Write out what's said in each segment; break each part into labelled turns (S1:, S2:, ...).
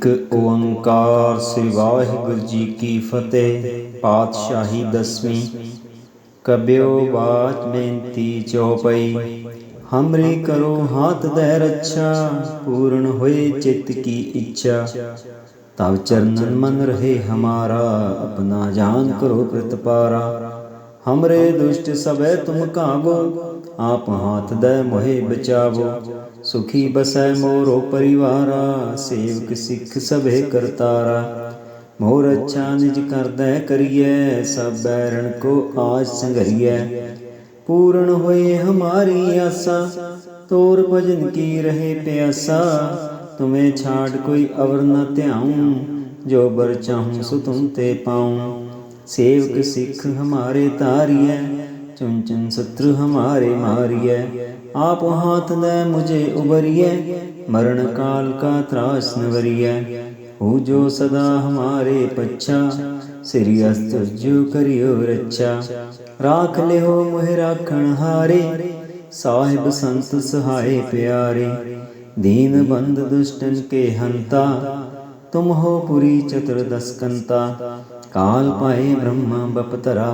S1: एक ओंकार श्री वाहिगुरु जी की फतेह। पातशाही दसवीं। कब्यो बाच बेनती चौपई। हमरे करो हाथ दे रक्षा, पूर्ण होए चित्त की इच्छा। तब चरणन मन रहे हमारा, अपना जान करो प्रतिपारा। हमरे दुष्ट सबे तुम कागो, आप हाथ दे मोहे बचावो। सुखी बसै मोरो परिवारा, सेवक सिख सभे करतारा। मोर अच्छा निज कर दे करिए, सब बैरन को आज संघरिए। पूर्ण होए हमारी आशा, तोर भजन की रहे प्यासा। तुम्हें छाड़ कोई अवर न ध्याऊं, जो बर चाहूं सो तुम ते पाऊं। सेवक सिख हमारे तारिए, चुन चुन शत्रु हमारे मारिए। आप हाथ दे मुझे उबरिए, मरण काल का त्रास नवरिए। हो जो सदा हमारे पच्छा, श्री अस्तुजो करियो रक्षा। राख ले हो मोहि राखण हारे, साहिब संत सहाय प्यारे। दीन बंद दुष्टन के हंता, तुम हो पुरी चतुर्दशकंता। काल पाए ब्रह्मा बपतरा,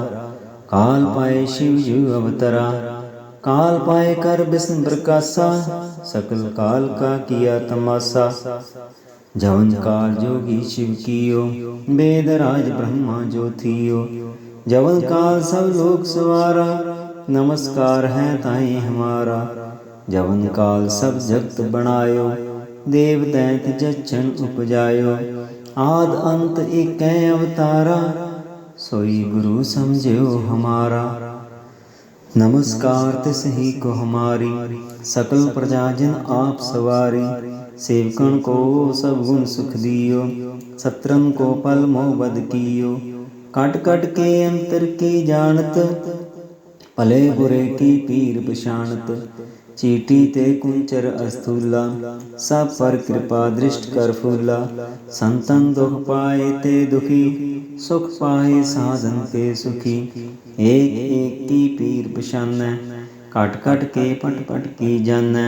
S1: काल पाए शिव जू अवतरा। काल पाए कर विष्णु प्रकाशा, सकल काल का किया तमाशा। जवन काल जोगी शिव कियो, वेद राज ब्रह्मा जो थियो। जवन काल सब लोक सवारा, नमस्कार है ताई हमारा। जवन काल सब जगत बनायो, देव दैत जच्छन उपजायो। आद अंत एक अवतारा, सोई गुरु समझो हमारा। नमस्कार तिस ही को हमारी, सकल प्रजा जिन आप सवारी। सेवकन को सब गुण सुख दियो, शत्रन को पल मोह बद कियो। कट कट के अंतर की जानत, भले बुरे की पीर पछाणत। चीटी ते कुंचर अस्थूला, सब पर कृपा दृष्ट कर फूला। संतन दुख पाए ते दुखी, सुख पाए साधन के सुखी। एक एक की पीर पछानै, कट कट के पट पट की जानै।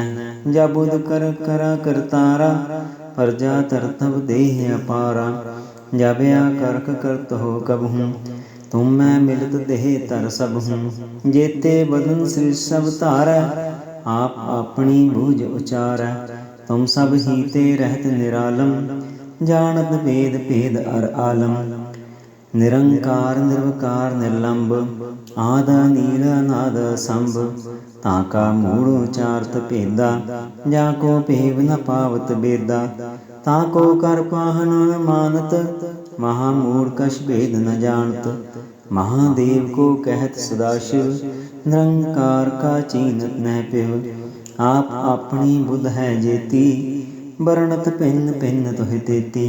S1: जब बुध कर करा करतारा, प्रजा तरतब देह अपारा। जब या करक करत हो कबहूँ, तुम मैं मिलत देह तर सब हूँ। जेते बदन श्री सब तारै, आप अपनी भुज उचारै। तुम सब ही ते रहत निरालम, जानत भेद भेद अर आलम। निरंकार निर्विकार निर्लंब, आद नील अनाद संभ। ताका मूढ़ उचारत भेदा, जाको भेव न पावत बेदा। ताको कर पाहन न मानत, महामूढ़ कछ भेद न जानत। महादेव को कहत सदाशिव, निरंकार का चीनत न पिव। आप अपनी बुध है जेती, बरणत भिन्न भिन्न तुहि तेती।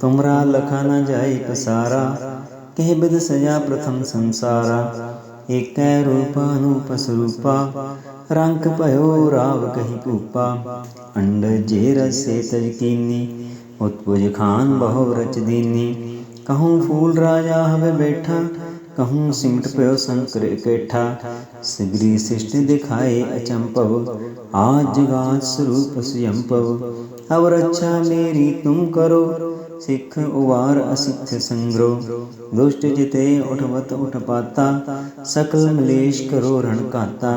S1: तुमरा लखा न जाए पसारा, कह बिद सजा प्रथम संसारा। एक रूप अनूप स्वरूपा, रंग भयो राव कही भूपा। अंड जे रस से तज कीनी, उत्पुज खान बहु रच दीनी। कहूँ फूल राजा हवे बैठा, कहूँ सिमट पयो शंकर इकट्ठा। सिगरी सृष्टि दिखाए अचंपव, आज जगात स्वरूप स्वयंपव। अब रक्षा मेरी तुम करो, सिख उवार असिख संग्रो। दुष्ट जिते उठवत उठ पाता, सकल मलेश करो रण काता।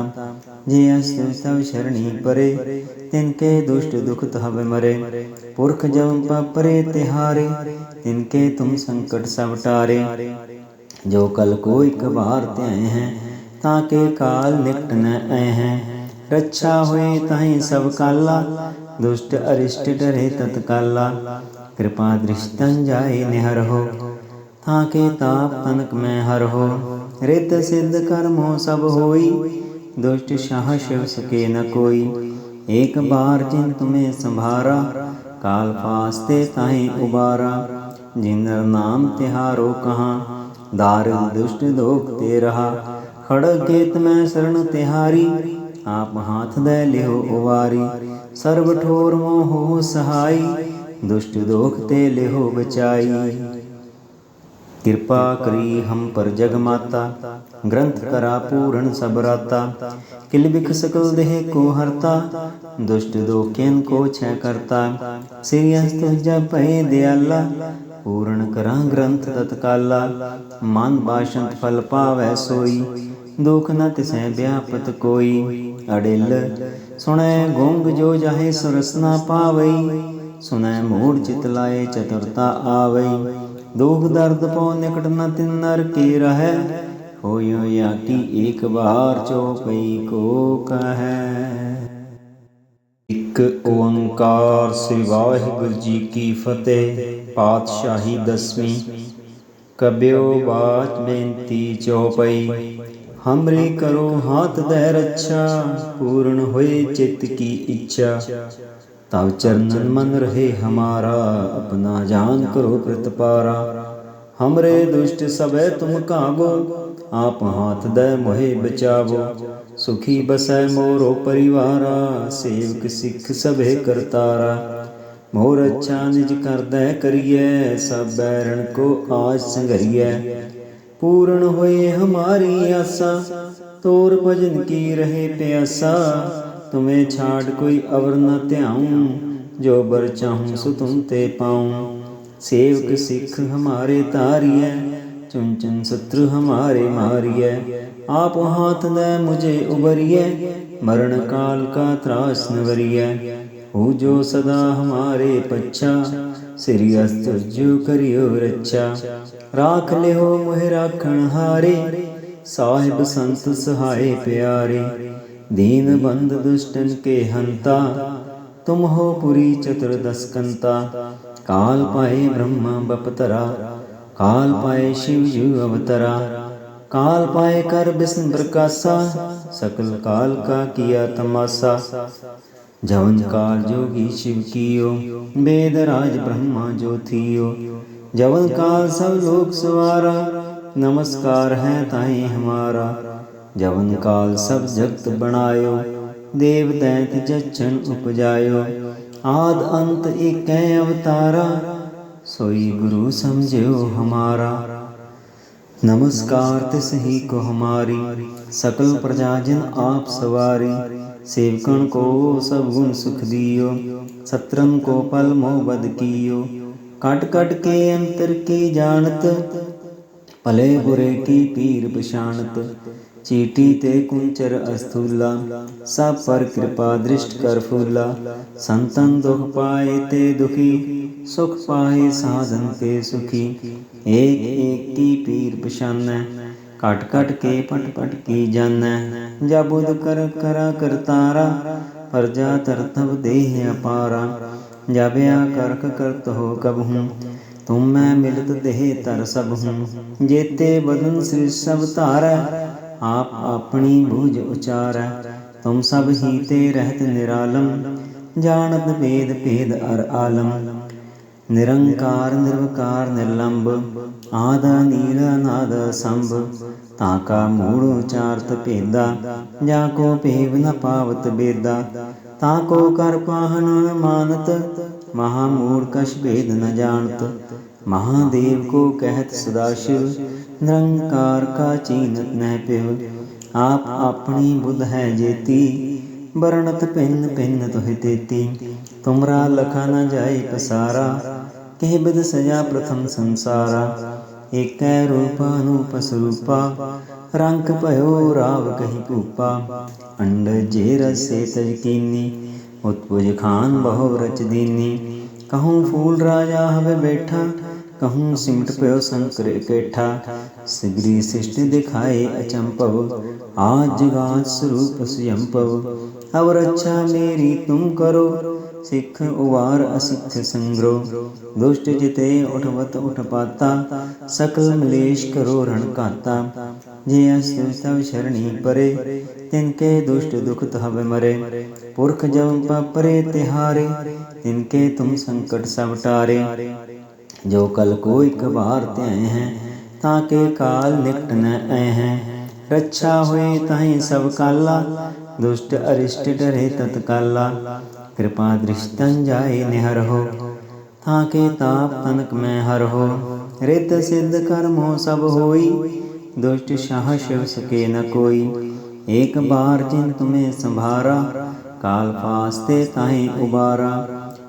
S1: जे अस्तु तव शरणी परे, तिनके दुष्ट दुख तहब मरे। पुरख जब परे तिहारे, तिनके तुम संकट सब टारे। जो कल को एक बार त्याए हैं, ताके काल निकट न आए हैं। रक्षा हुए ताहि सब काला, दुष्ट अरिष्ट डरे तत्काला। कृपा दृष्टन जाए निहर हो, ताके ताप तनक में हर हो। रिद्ध सिद्ध कर्म हो सब होई, दुष्ट शाह शिव सके न कोई। एक बार जिन तुम्हें संभारा, काल फास्ते ताहि उबारा। जिनर नाम तिहारो कहाँ, दारिद दुष्ट दोख ते रहा। खड़ग केत में शरण तिहारी, आप हाथ दे लिहो उवारी। सर्व ठोर मोह हो सहाई, दुष्ट दोख ते लिहो बचाई। कृपा करी हम पर जग माता, ग्रंथ करा पूर्ण सब राता। किल बिख सकल देह को हरता, दुष्ट दोखियन को छय करता। श्री हस्त जब भय दयाला, पूर्ण करा ग्रंथ तत्काला। मान बाशंत फल पावै सोई, दुख न तिसै व्यापत कोई। अडिल सुनै गूंग जो जाहे सुरस न पावई, सुनै मूढ़ चित लाए चतुरता आवई। दुख दर्द पौ निकट न तिन नर के रहै, होयो या की एक बार चौपई को कहै। एक ओंकार श्री वाहिगुरु जी की फतेह। पातशाही दसवीं। कब्यो बाच बेनती चौपई, हमरे करो हाथ दे रक्षा। पूर्ण होए चित्त की इच्छा, तब चरणन मन रहे हमारा। अपना जान करो प्रतिपारा, हमरे दुष्ट सबे तुम कागो। आप हाथ दे मोहे बचावो, सुखी बसै मोरो परिवारा। सेवक सिख सभे करतारा, मोर अच्छा निज कर दे करिए। सब बैरन को आज संघरिए, पूर्ण होए हमारी आशा। तोर भजन की रहे प्यासा, तुम्हें छाड़ कोई अवर न ध्याऊं। जो बर चाहूं सो तुम ते पाऊं। सेवक सिख हमारे तारिए, चुन चुन शत्रु हमारे मारिए। आप हाथ दे मुझे उबरिए, मरण काल का त्रास नवरिए। हो जो सदा हमारे पच्छा, श्री हस्त जो करियो रक्षा। राख ले हो मोहि राखण हारे, साहिब संत सहाय प्यारे। दीन बंद दुष्टन के हंता, तुम हो पुरी चतुर्दशकंता। काल पाए ब्रह्मा बपतरा, काल पाए शिव जू अवतरा। काल पाए कर विष्णु प्रकाशा, सकल काल का किया तमाशा। जवन काल जोगी शिव कियो, वेद राज ब्रह्मा जो थियो। जवन काल सब लोक सवारा, नमस्कार है ताहि हमारा। जवन काल सब जगत बनायो, देव दैत जच्छन उपजायो। आद अंत एकै अवतारा, सोई गुरु समझो हमारा। नमस्कार तिस ही को हमारी, सकल प्रजा जिन आप सवारी। सेवकन को सब गुण सुख दियो, सत्रन को पल मोह बद कियो। कट कट के अंतर की जानत, भले बुरे की पीर पछाणत। चीटी ते कुंचर अस्थूला, सब पर कृपा दृष्ट कर फूला। संतन दुख पाए ते दुखी, सुख पाए साधन के सुखी। एक एक की पीर पछानै, कट कट के पट पट की जानै। जब बुध कर करा करतारा, प्रजा तरतब देह अपारा। जब या करक करत हो कबहूँ, तुम मैं मिलत देह तर सब हूँ। जेते बदन श्री सब तारै, आप अपनी भुज उचारै। तुम सब ही ते रहत निरालम, जानत भेद भेद अर आलम। निरंकार निर्विकार निर्लंब, आद नील अनाद संभ। ताका मूढ़ उचारत भेदा, जाको भेव न पावत बेदा। ताको कर पाहन न मानत, महामूढ़ कछ भेद न जानत। महादेव को कहत सदाशिव, निरंकार का चीनत न पिव। आप अपनी बुध है जेती, बरणत भिन्न भिन्न तुहि तेती। तुमरा लखा न जाए पसारा, कह बिद सजा प्रथम संसारा। एकै रूप अनूप स्वरूपा, रंग भयो राव कही भूपा। अंड जे रस से तज कीनी, उत्पुज खान बहु रच दीनी। कहूँ फूल राजा हवे बैठा, कहूँ सिमट पयो शंकर इकट्ठा। सिगरी सृष्टि दिखाए अचंपव, आज जगात स्वरूप स्वयंपव। अब रक्षा मेरी तुम करो, सिख उबार असिख संग्रो। दुष्ट जिते उठवत उठ पाता, सकल मलेश करो रण काता। जे अस्तु तव शरणी परे, तिनके दुष्ट दुख तहब मरे। पुरख जब परे तिहारे, तिनके तुम संकट सब टारे। जो कल को एक बार त्याए हैं, ताके काल निकट न आए हैं। रक्षा हुए ताहि सब काला, दुष्ट अरिष्ट डरे तत्काला। कृपा दृष्टि तन जाए निहर हो, ताके ताप तनक में हर हो। रित सिद्ध कर्मों सब होई, दुष्ट शाह शिव सके न कोई। एक बार जिन तुम्हें संभारा, काल फास्ते ताहि उबारा।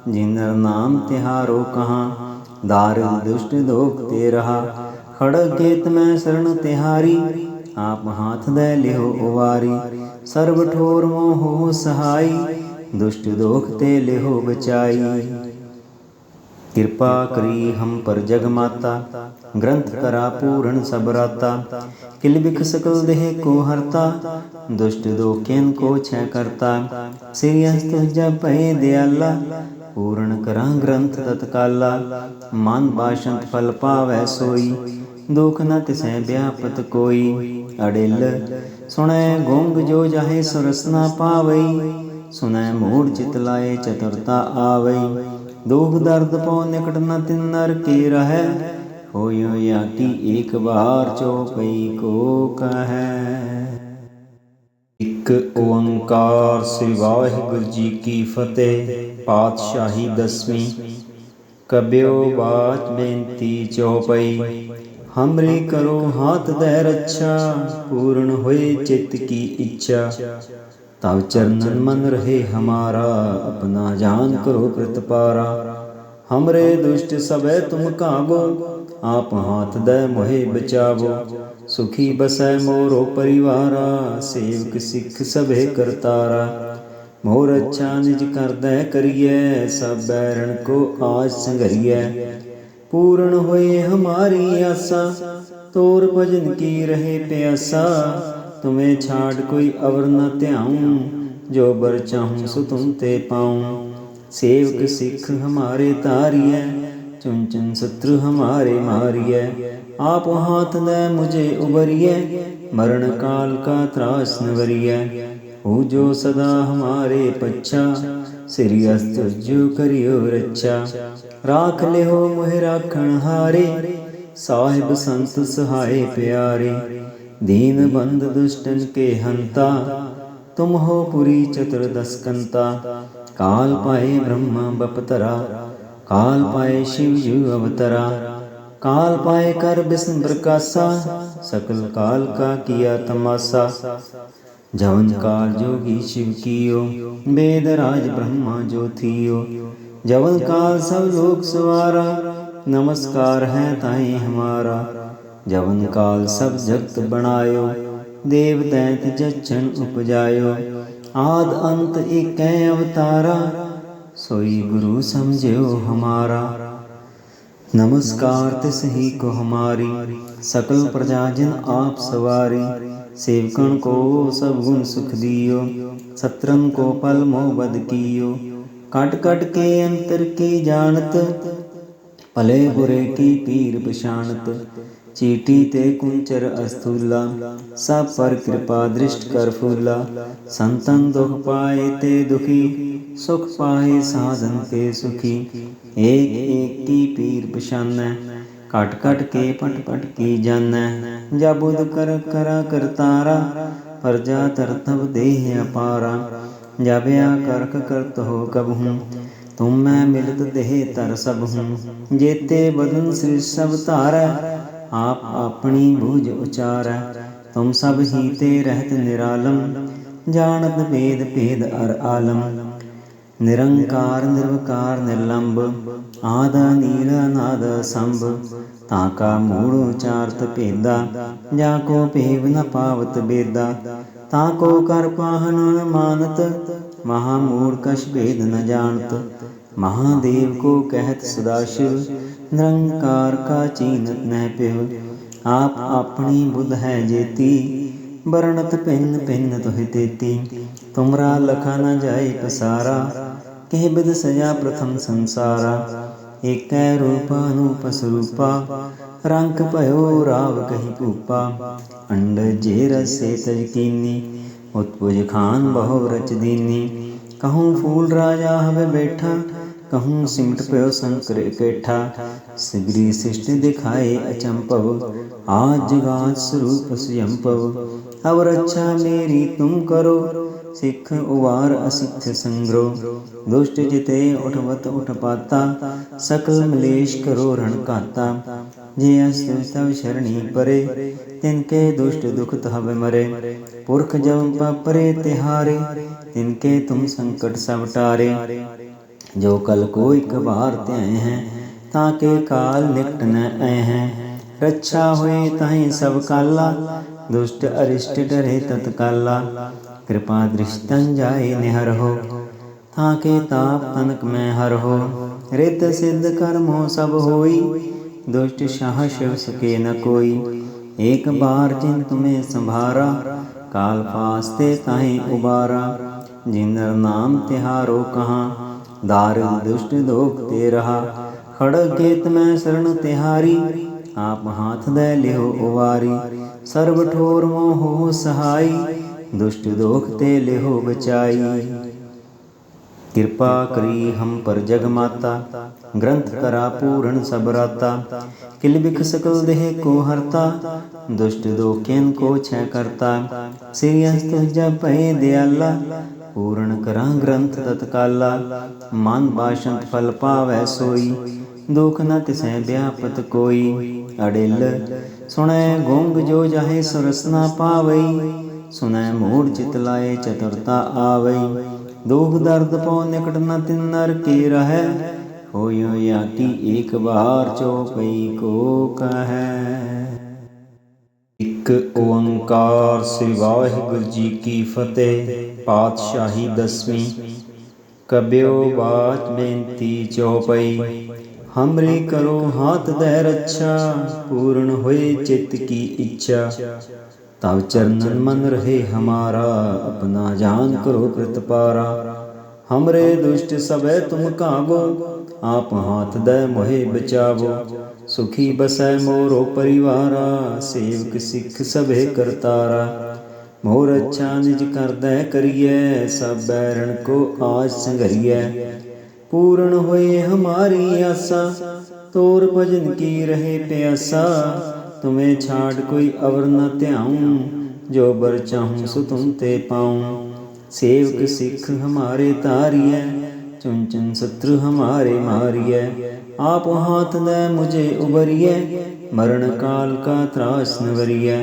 S1: जिन नर नाम तिहारो कहाँ, दारिद दुष्ट दोख ते रहा। खड़ग केत में शरण तिहारी, आप हाथ दे लिहो उवारी। सर्व ठोर मोह हो सहाई, दुष्ट दोख ते लिहो बचाई। कृपा करी हम पर जग माता, ग्रंथ करा पूर्ण सब राता। किल बिख सकल देह को हरता, दुष्ट दोखेन को छह करता। श्री हस्त जब भय दयाला, पूर्ण करा ग्रंथ तत्काला। मान बाशंत फल पावै सोई, दुख न तिसै व्यापत कोई। अडिल सुनै गोंग जो जाहे सुरस न पावई, सुनै मूढ़ चित लाए चतुरता आवई। दुख दर्द पौ निकट न तिन नर के रहै, होयो या की एक बार चौपई को कहै। एक ओंकार श्री वाहिगुरु जी की फतेह। पातशाही दसवीं। कब्यो बाच बेनती चौपई, हमरे करो हाथ दे रक्षा। पूर्ण होए चित्त की इच्छा, तब चरणन मन रहे हमारा। अपना जान करो प्रतिपारा, हमरे दुष्ट सबे तुम काबो। आप हाथ दे मोहे बचावो, सुखी बसै मोरो परिवारा। सेवक सिख सभे करतारा, मोर अच्छा निज कर दे करिए। सब बैरन को आज संघरिए, पूर्ण होए हमारी आशा। तोर भजन की रहे प्यासा, तुम्हें छाड़ कोई अवर न ध्याऊं। जो बर चाहूं सो तुम ते पाऊं। सेवक सिख हमारे तारिए, चुन चुन शत्रु हमारे मारिए। आप हाथ दे मुझे उबरिए, मरण काल का त्रास न वरिए। हो जो सदा हमारे पच्छा, श्री हस्त जो करियो रक्षा। राख ले हो मोहि राखण हारे, साहिब संत सहाय प्यारे। दीन बंद दुष्टन के हंता, तुम हो पुरी चतुर्दशकंता। काल पाए ब्रह्मा बपतरा, काल पाए शिव जू अवतरा। काल पाए कर विष्णु प्रकाशा, सकल काल का किया तमाशा। जवन काल जोगी शिव कियो, वेद राज ब्रह्मा जो थियो। जवन काल सब लोक सवारा, नमस्कार है ताहि हमारा। जवन काल सब जगत बनायो, देव दैत जच्छन उपजायो। आद अंत एकै अवतारा, सोई गुरु समझो हमारा। नमस्कार तिस ही को हमारी, सकल प्रजा जिन आप सवारी। सेवकन को सब गुण सुख दियो, सत्रन को पल मोह बद कियो। कट कट के अंतर की जानत, भले बुरे की पीर पछाणत। चीटी ते कुंचर अस्थूला, सब पर कृपा दृष्ट कर फूला। संतन दुख पाए ते दुखी, सुख पाए साधन के सुखी। एक एक की पीर पछानै, कट कट के पट पट की जानै। जब बुध कर करा करतारा, प्रजा तरतब देह अपारा। जब या करक करत हो कबहूँ, तुम मैं मिलत देह तर सब हूँ। जेते बदन श्री सब तारै, आप अपनी बूझ उचारै। तुम सब ही ते रहत निरालम, जानत भेद भेद अर आलम। निरंकार निर्वकार निर्लंब, आद नील अनाद संभ। ताका मूढ़ उचारत भेदा, जाको भेव न पावत बेदा। ताको कर पाहन न मानत, महामूढ़ कछ भेद न जानत। महादेव को कहत सदाशिव, निरंकार का चीनत न पिव। आप अपनी बुध है जेती, बरणत भिन्न भिन्न तुहि तेती। तुमरा लखा न जाए पसारा, कह बिद सजा प्रथम संसारा। एकै रूप अनूप स्वरूपा, रंक भयो राव कही भूपा। अंड जे रसे तज कीनी, उत्पुज खान बहु रच दीनी। कहूँ फूल राजा हवे बैठा, कहूँ सिमट पयो शंकर इकट्ठा। सिगरी सृष्टि दिखाए अचंपव, आज जगात स्वरूप स्वयंपव। अब रक्षा मेरी तुम करो, सिख उवार असिख संग्रो। दुष्ट जिते उठवत उठ पाता, सकल मलेश करो रण काता। जे अस्तु तव शरणी परे, तिनके दुष्ट दुख तब मरे। पुरख जब परे तिहारे, तिनके तुम संकट सब टारे। जो कल को एक बार त्याए हैं, ताके काल निकट न आए हैं। रक्षा हुए ताहि सब काला, दुष्ट अरिष्ट डरे तत्काला। कृपा दृष्टन जाए निहर हो, ताके ताप तनक में हर हो। रिद्ध सिद्ध कर्म हो सब होई, दुष्ट शाह शिव सके न कोई। एक बार जिन तुम्हें संभारा, काल फास्ते ताहि उबारा। जिनर नाम तिहारो कहाँ, दारिद दुष्ट दोख ते रहा। खड़ग केत में शरण तिहारी, आप हाथ दे लिहो उवारी। सर्व ठोर मोह हो सहाई, दुष्ट दोख ते लिहो बचाई। कृपा करी हम पर जग माता, ग्रंथ करा पूर्ण सब राता। किल बिख सकल देह को हरता, दुष्ट दोखेन को छह करता। श्री हस्त जब पहे दयाला, पूर्ण करा ग्रंथ तत्काला। मान बाशंत फल पावै सोई, दुख न तिसै व्यापत कोई। अडिल सुनै गूंग जो जाहे सरस न पावई, सुनै मूढ़ चित लाए चतुरता आवई। दुख दर्द पौ निकट न तिन नर के रहै, होयो या की एक बार चौपई को कहै। एक ओंकार। श्री वाहिगुरु जी की फतेह। पातशाही दसवीं। कब्यो बाच बेनती चौपई। हमरे करो हाथ दे रक्षा, पूर्ण होए चित्त की इच्छा। तब चरणन मन रहे हमारा, अपना जान करो प्रतिपारा। हमरे दुष्ट सबे तुम कागो, आप हाथ दे मोहे बचावो। सुखी बसै मोरो परिवारा, सेवक सिख सभे करतारा। मोर अच्छा निज कर दे करिए, सब बैरन को आज संघरिए। पूर्ण होए हमारी आशा, तोर भजन की रहे प्यासा। तुम्हें छाड़ कोई अवर न त्याऊं, जो बर चाहूं सो तुम ते पाऊं। सेवक सिख हमारे तारिए, चुन चुन शत्रु हमारे मारिए। आप हाथ दे मुझे उबरिए, मरण काल का त्रास नवरिए।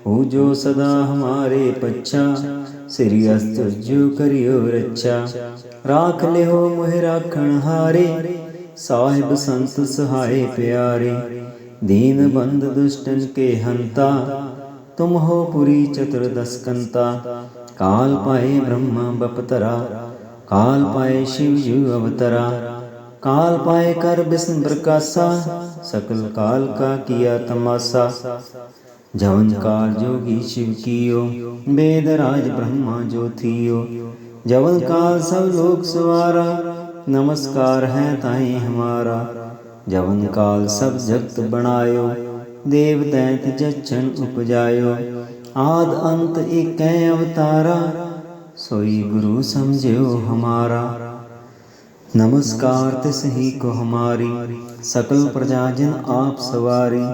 S1: हो जो सदा हमारे पच्छा, श्री अस्त जो करियो रक्षा। राख ले हो मोहि राखण हारे, साहिब संत सहाय प्यारे। दीन बंद दुष्टन के हंता, तुम हो पुरी चतुर्दश कंता। काल पाए ब्रह्मा बपतरा, काल पाए शिव जू अवतरा। काल पाए कर विष्णु प्रकाशा, सकल काल का किया तमाशा। जवन काल जोगी शिव कियो, वेद राज ब्रह्मा जो थियो। जवन काल सब लोक सवारा, नमस्कार है ताहि हमारा। जवन काल सब जगत बनायो, देव दैत जच्छन उपजायो। आद अंत एकै अवतारा, सोई गुरु समझो हमारा। नमस्कार तिस ही को हमारी, सकल प्रजा जिन आप सवारी।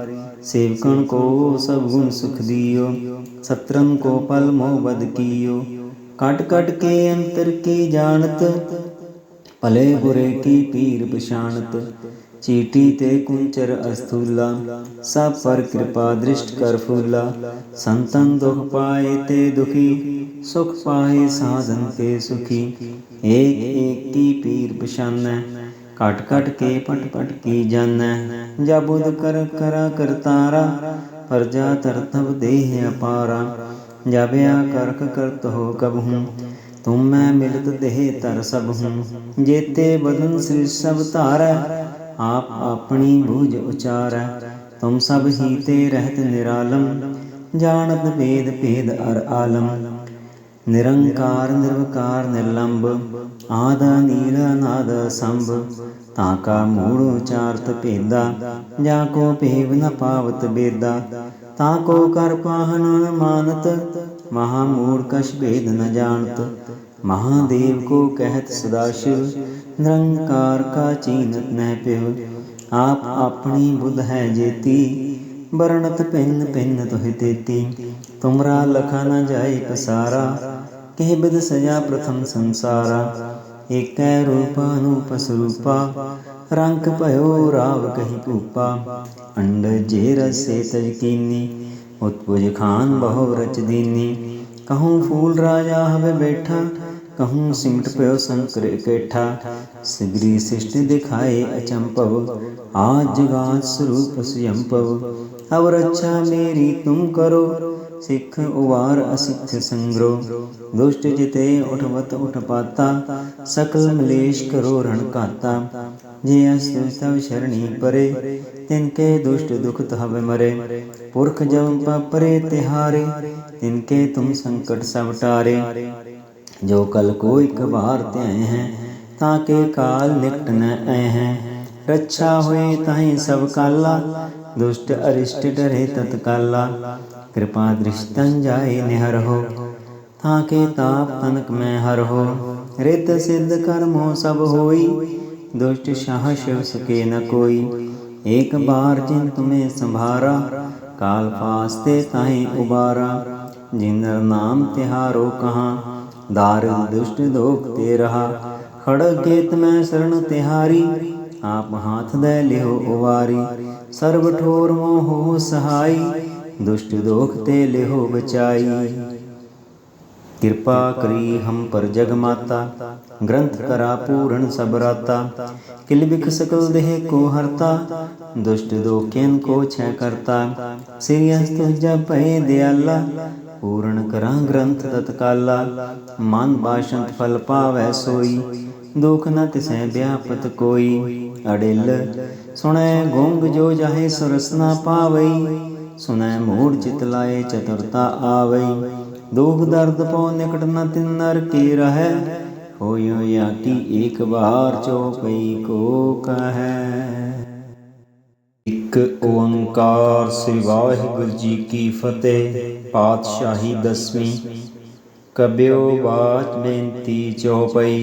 S1: सेवकन को सब गुण सुख दियो, सत्रन को पल मोह बद कियो। कट कट के अंतर की जानत, भले बुरे की पीर पछाणत। चीटी ते कुंचर अस्थूला, सब पर कृपा दृष्ट कर फूला। संतन दुख पाए ते दुखी, सुख पाए साधन के सुखी। एक एक की पीर पछानै, कट कट के पट पट की जानै। जब बुध कर करा करतारा, प्रजा तरतब देह अपारा। जब या करक करत हो कबहूँ, तुम मैं मिलत देह तर सब हूँ। जेते बदन श्री सब तारै, आप अपनी बूझ उचारै। तुम सब ही ते रहत निरालम, जानत भेद भेद अर आलम। निरंकार निर्विकार निर्लंब, आद नील नाद संभ। ताका मूढ़ उचारत भेदा, जाको भेव न पावत बेदा। ताको कर पाहन न मानत, महामूढ़ कछ भेद न जानत। महादेव को कहत सदाशिव, निरंकार का चीनत न पिव। आप अपनी बुध है जेती, बरणत भिन्न भिन्न तुहि तेती। तुमरा लखा न जाए पसारा, कह बिद सजा प्रथम संसारा। एकै रूपा अनूप स्वरूपा, रंक भयो राव कही भूपा, अंड जे रसे तज कीनी, उत्पुज खान बहु रच दीनी। कहूँ फूल राजा हवे बैठा, कहूँ सिमट पयो शंकर इकट्ठा। सिगरी सृष्टि दिखाए अचंपव, आज जगात स्वरूप स्वयंपव। अब रक्षा मेरी तुम करो, सिख उबार असिख संग्रो। दुष्ट जिते उठवत उठपाता, सकल मलेश करो रण काता। जे अस्तु तव शरणी परे, तिनके दुष्ट दुख तहब मरे। पुरख जब परे तिहारे, तिनके तुम संकट सब टारे। जो कल को एक बार त्याए हैं, ताके काल निकट न आए हैं। रक्षा हुए ताहि सब काला, दुष्ट अरिष्ट डरे तत्काला। कृपा दृष्टन जाए निहर हो, ताके ताप तनक में हर हो। रिद्ध सिद्ध कर्म हो सब होई, दुष्ट शाह शिव सके न कोई। एक बार जिन तुम्हें संभारा, काल फास्ते ताहि उबारा। जिनर नाम तिहारो कहाँ, दारिद दुष्ट दोख ते रहा। खड़ग केत में शरण तिहारी, आप हाथ दे लिहो उवारी। सर्व ठोर मोह हो सहाई, दुष्ट दोख ते लिहो बचाई। कृपा करी हम पर जग माता, ग्रंथ करा पूर्ण सब राता। किल बिख सकल देह को हरता, दुष्ट दोखेन को छय करता। श्री हस्त जब भय दयाला, पूर्ण करा ग्रंथ तत्काला। मान बाशंत फल पावै सोई, दुख न तिसै व्यापत कोई। अडिल सुनै गूंग जो जाहे सुरस न पावई, सुनै मूढ़ चित लाए चतुरता आवई। दुख दर्द पौ निकट न तिन नर के रहै, होयो या की एक बार चौपई को कहै। एक ओंकार। श्री वाहिगुरु जी की फतेह। पातशाही दसवीं। कब्यो बाच बेनती चौपई,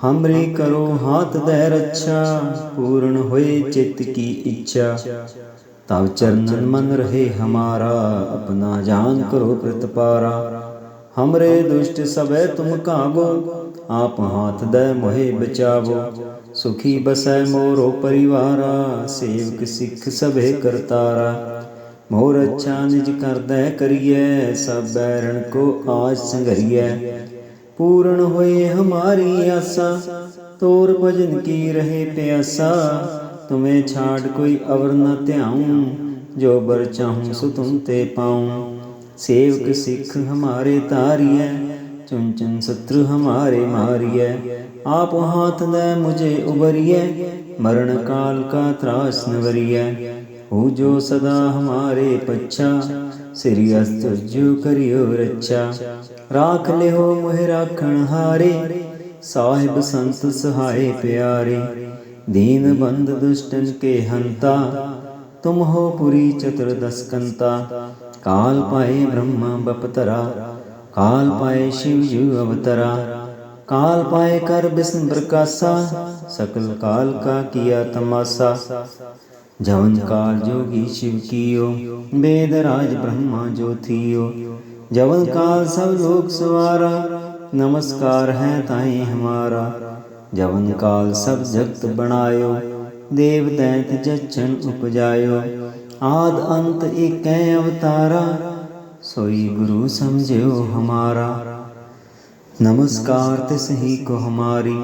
S1: हमरे करो हाथ दे रक्षा। पूर्ण होए चित्त की इच्छा, तब चरणन मन रहे हमारा। अपना जान करो प्रतिपारा, हमरे दुष्ट सबे तुम काबो। आप हाथ दे मोहे बचावो, सुखी बसै मोरो परिवारा। सेवक सिख सभे करतारा, मोर अच्छा निज कर दे करिए। सब बैरन को आज संघरिए, पूर्ण होए हमारी आशा। तोर भजन की रहे प्यासा, तुम्हें छाड़ कोई अवर न त्याऊं। जो बर चाहूं सो तुम ते पाऊं। सेवक सिख हमारे तारिए, चुन चुन शत्रु हमारे मारिए। आप हाथ दे मुझे उबरिए, मरण काल का त्रास नवरिए। हो जो सदा हमारे पच्छा, श्री अस्तुजो करियो रक्षा। राख ले हो मोहि राखण हारे, साहिब संत सहाय प्यारे। दीन बंद दुष्टन के हंता, तुम हो पुरी चतुर्दश कंता। काल पाए ब्रह्मा बपतरा, काल पाए शिव जू अवतरा। काल पाए कर विष्णु प्रकाशा, सकल काल का किया तमाशा। जवन काल जोगी शिव कियो, वेद राज ब्रह्मा जो थियो। जवन काल सब लोक सवारा, नमस्कार है ताहि हमारा। जवन काल सब जगत बनायो, देव दैत जच्छन उपजायो। आद अंत एकै अवतारा, सोई गुरु समझो हमारा। नमस्कार तिस ही को हमारी,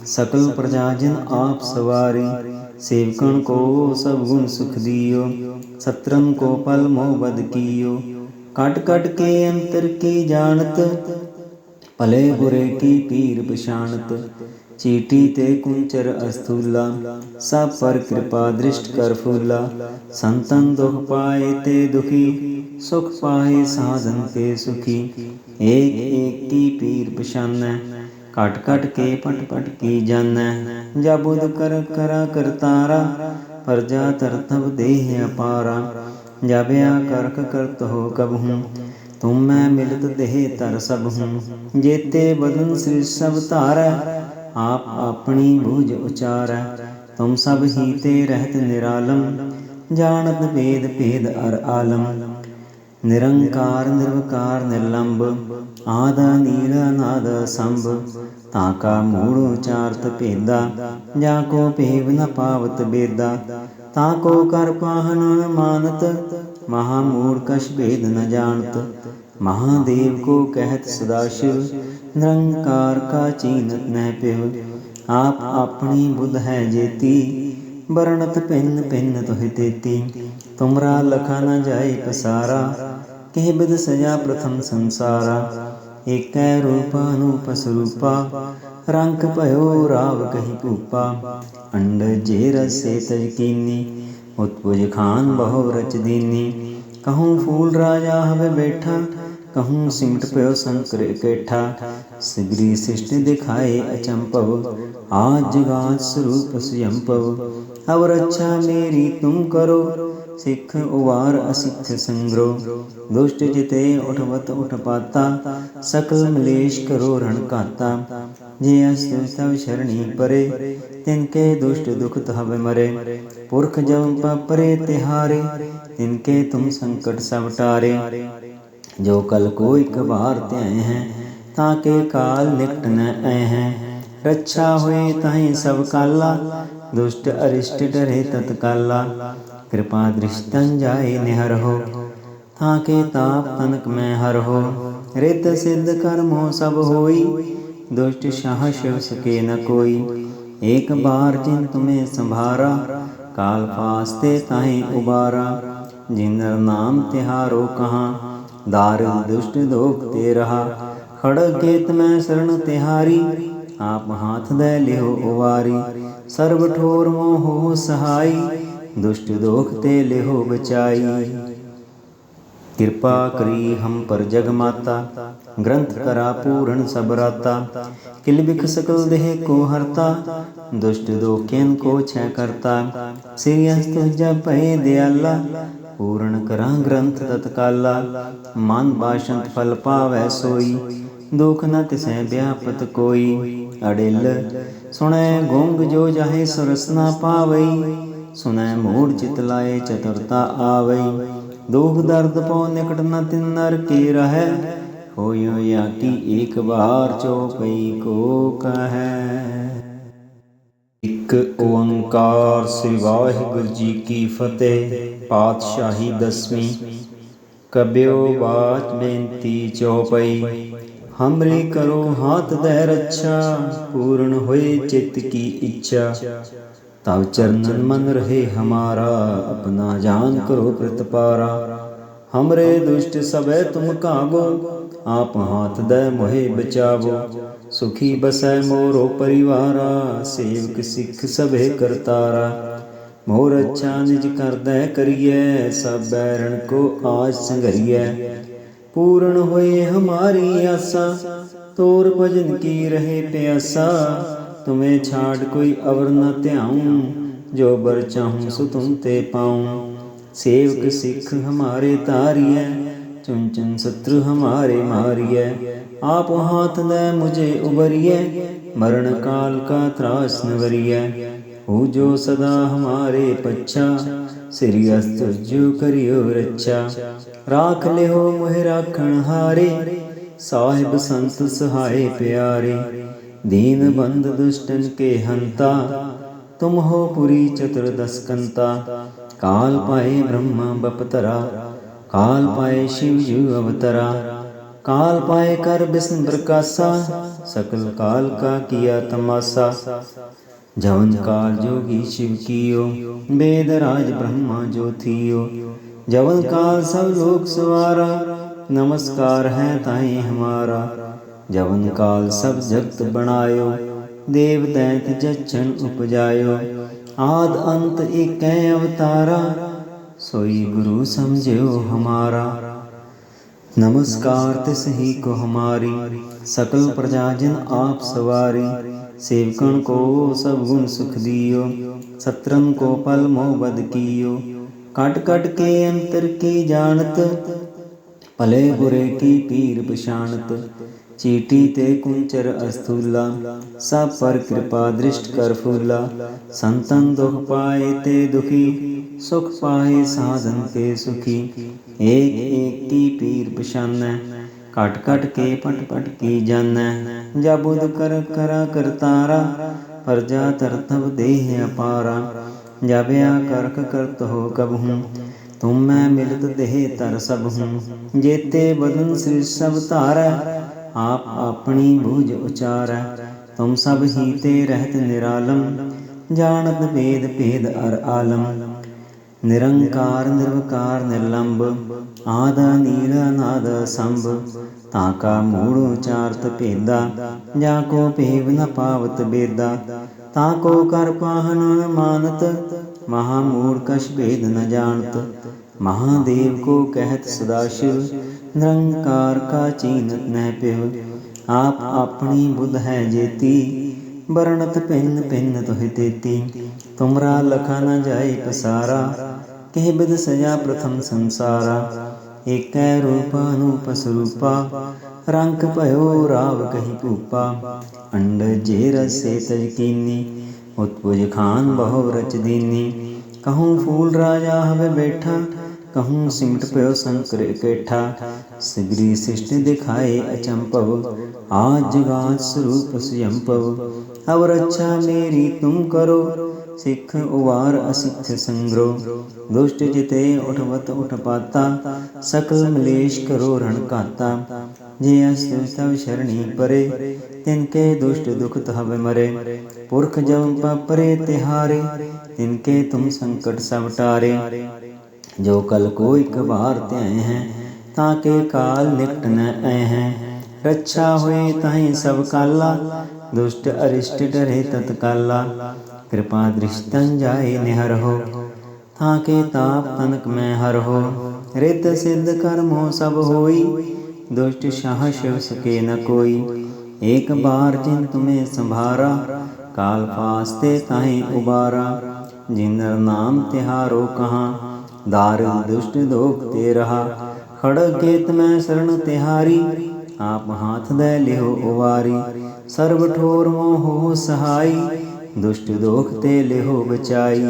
S1: सकल प्रजा जिन आप सवारी। सेवकन को सब गुण सुख दियो, सत्रन को पल मोह बद कियो। कट कट के अंतर की जानत, भले बुरे की पीर पछाणत। चीटी ते कुंचर अस्थूला, सब पर कृपा दृष्ट कर फूला। संतन दुख पाए ते दुखी, सुख पाए साधन के सुखी। एक एक की पीर पछानै, कट कट के पट पट की जानै। जब बुध कर करा करतारा, प्रजा तरतब देह अपारा। जब या करक करत हो कबहूँ, तुम मैं मिलत देह तर सब हूँ। जेते बदन श्री सब तारै, आप अपनी बूझ उचारै। तुम सब ही ते रहत निरालम, जानत भेद भेद अर आलम। निरंकार निर्विकार निर्लंब आद नील नाद संभ ताका मूढ़ उचारत भेदा जाको पेव न पावत बेदा ताको कर पाहन मानत महामूढ़ कछ भेद न जानत महादेव को कहत सदाशिव निरंकार का चीनत न पिव आप अपनी बुध है जेती बरणत भिन्न भिन्न तुहि तेती तुमरा लखा न जाए पसारा कह बिद सजा प्रथम संसारा एक रूपा अनूप स्वरूपा रंग भयो राव कही भूपा अंड जे रसे तज कीनी उत्पुज खान बहु रच दीनी कहूँ फूल राजा हवे बैठा कहूँ सिमट पयो शंकर इकट्ठा सिगरी सृष्टि दिखाए अचंपव आज जगात स्वरूप स्वयंपव अब रक्षा मेरी तुम करो सिख उवार असिख संग्रो दुष्ट जिते उठवत उठ पाता सकल मलेश करो रण काता जे अस्तु तव शरणी परे तिनके दुष्ट दुख तहब मरे पुरख जब परे तिहारे तिनके तुम संकट सब टारे जो कल को एक बार त्याए हैं ताके काल निकट न आए हैं रक्षा हुए ताहि सब काला दुष्ट अरिष्ट डरे तत्काला कृपा दृष्टन जाए निहर हो ताके ताप तनक में हर हो रित सिद्ध कर्मो सब होई दुष्ट शाह शिव सके न कोई एक बार जिन तुम्हें संभारा काल फास्ते ताहि उबारा जिनर नाम तिहारो कहाँ दारिद दुष्ट दोख ते रहा खड़ग केत में शरण तिहारी आप हाथ दे लिहो उवारी सर्व ठोर मोह हो सहाई दुष्ट दोख ते लिहो बचाई कृपा करी हम पर जग माता ग्रंथ करा पूर्ण सब राता किल बिख सकल देह को हरता दुष्ट दोखेन को छय करता श्री हस्त जब पहे दयाला पूर्ण करा ग्रंथ तत्काला मन बाशंत फल पावै सोई दुख न तिसै व्यापत कोई अडिल सुनै गुंग जो जाहे सुरस न पावई सुनै मूढ़ चित लाए चतुरता आवई दुख दर्द पौ निकट न तिन नर के रहै होयो या की एक बार चौपई को कहै। एक ओंकार श्री वाहिगुरु जी की फतेह। पातशाही दसवीं। कब्यो बात बेनती चौपई। हमरे करो हाथ दे रक्षा पूर्ण होए चित्त की इच्छा तब चरणन मन रहे हमारा अपना जान करो प्रतिपारा। हमरे दुष्ट सबे तुम काबो आप हाथ दे मोहे बचावो सुखी बसै मोरो परिवारा सेवक सिख सभे करतारा। मोर अच्छा निज कर दे करिए सब बैरन को आज संघरिए पूर्ण होए हमारी आशा तोर भजन की रहे प्यासा। तुम्हें छाड़ कोई अवर न त्याऊं जो बर चाहूं सो तुम ते पाऊं। सेवक सिख हमारे तारिए चुन चुन शत्रु हमारे मारिए आप हाथ दे मुझे उबरिए मरण काल का त्रास नवरिए। हो जो सदा हमारे पच्छा श्री अस्त जो करियो रक्षा। राख ले हो मोहि राखण हारे साहिब संत सहाय प्यारे। दीन बंद दुष्टन के हंता तुम हो पुरी चतुर्दश कंता। काल पाए ब्रह्मा बपतरा काल पाए शिव जू अवतरा। काल पाए कर विष्णु प्रकाशा सकल काल का किया तमाशा। जवन काल जोगी शिव कियो वेद राज ब्रह्मा जो थियो। जवन काल सब लोक सवारा नमस्कार है ताहि हमारा। जवन काल सब जगत बनायो देव दैत जच्छन उपजायो। आद अंत एक अवतारा सोई गुरु समझो हमारा। नमस्कार तिस ही को हमारी सकल प्रजा जिन आप सवारी। सेवकन को सब गुण सुख दियो सत्रन को पल मोह बद कियो। कट कट के अंतर की जानत भले बुरे की पीर पशानत। चीटी ते कुंचर अस्थूला सब पर कृपा दृष्ट कर फूला। संतन दुख पाए ते दुखी सुख पाए साधन के सुखी। एक एक की पीर पछानੈ, घट घट के पट पट की जानੈ। जब बुध कर करा करतारा, प्रजा तरतब देह अपारा। जब या करक करत हो कबहूँ, तुम मैं मिलत देह तर सबहूँ। जेते बदन सृज सब धारै, आप अपनी बूझ उचारै। तुम सब ही ते रहत निरालम, जानत भेद भेद अर आलम। निरंकार निर्विकार निर्लंब, आद नील अनाद संभ। ताका मूढ़ उचारत भेदा, जाको भेव न पावत बेदा। ताको कर पाहन न मानत, महामूढ़ कछ भेद न जानत। महादेव को कहत सदाशिव, निरंकार का चीनत नह पिव। आप अपनी बुध है जेती, बरणत भिन्न भिन्न तुहि तेती। तुमरा लखा न जाए पसारा, कह बिद सजा प्रथम संसारा। एकै रूपा अनूप स्वरूपा, रंक भयो राव कही भूपा। अंडज जे रस से तज कीनी, उत्पुज खान बहु रच दीनी। कहूँ फूल राजा हवे बैठा, कहूँ सिमट पयो शंकर इकट्ठा। सिगरी सृष्टि दिखाए अचंपव, आज जगात स्वरूप स्वयंपव। अब रक्षा मेरी तुम करो, सिख उबार असिख संग्रो। दुष्ट जिते उठवत उठपाता, सकल मलेश करो रण घाता। जे अस्तु तव शरणी परे, तिनके दुष्ट दुख तहब मरे। पुरख जब परे तिहारे, तिनके तुम संकट सब टारे। जो कल को एक बार त्याए हैं, ताके काल निकट न आए हैं। रक्षा हुए ताहि सब काला, दुष्ट अरिष्ट डरे तत्काला। कृपा दृष्टन जाए निहर हो, ताके ताप तनक में हर हो। रित सिद्ध कर्म हो सब होई, दुष्ट शाह शिव सके न कोई। एक बार जिन तुम्हें संभारा, काल फास्ते ताहि उबारा। जिनर नाम तिहारो कहाँ, दारिद दुष्ट दोख ते रहा। खड़ग केत में शरण तिहारी, आप हाथ दे लिहो उवारी। सर्व ठोर मोह हो सहाई, दुष्ट दोख ते लिहो बचाई।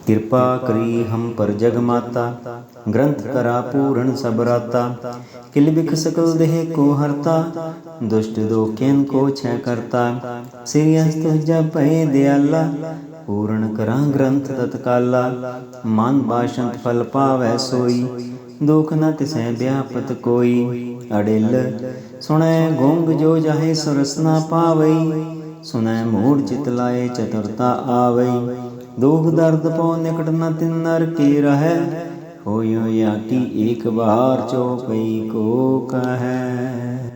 S1: कृपा करी हम पर जग माता, ग्रंथ करा पूर्ण सब राता। किल बिख सकल देह को हरता, दुष्ट दोखियन को छय करता। श्री हस्त जब भय दयाला, पूर्ण करा ग्रंथ तत्काला। मन बाशंत फल पावै सोई, दुख न तिसै व्यापत कोई। अडिल सुनै गूंग जो जाहे सुरस न पावई, सुनै मूढ़ चित लाए चतुरता आवई। दुख दर्द पौ निकट न तिन नर के रहै, होयो या की एक बार चौपई को कहै।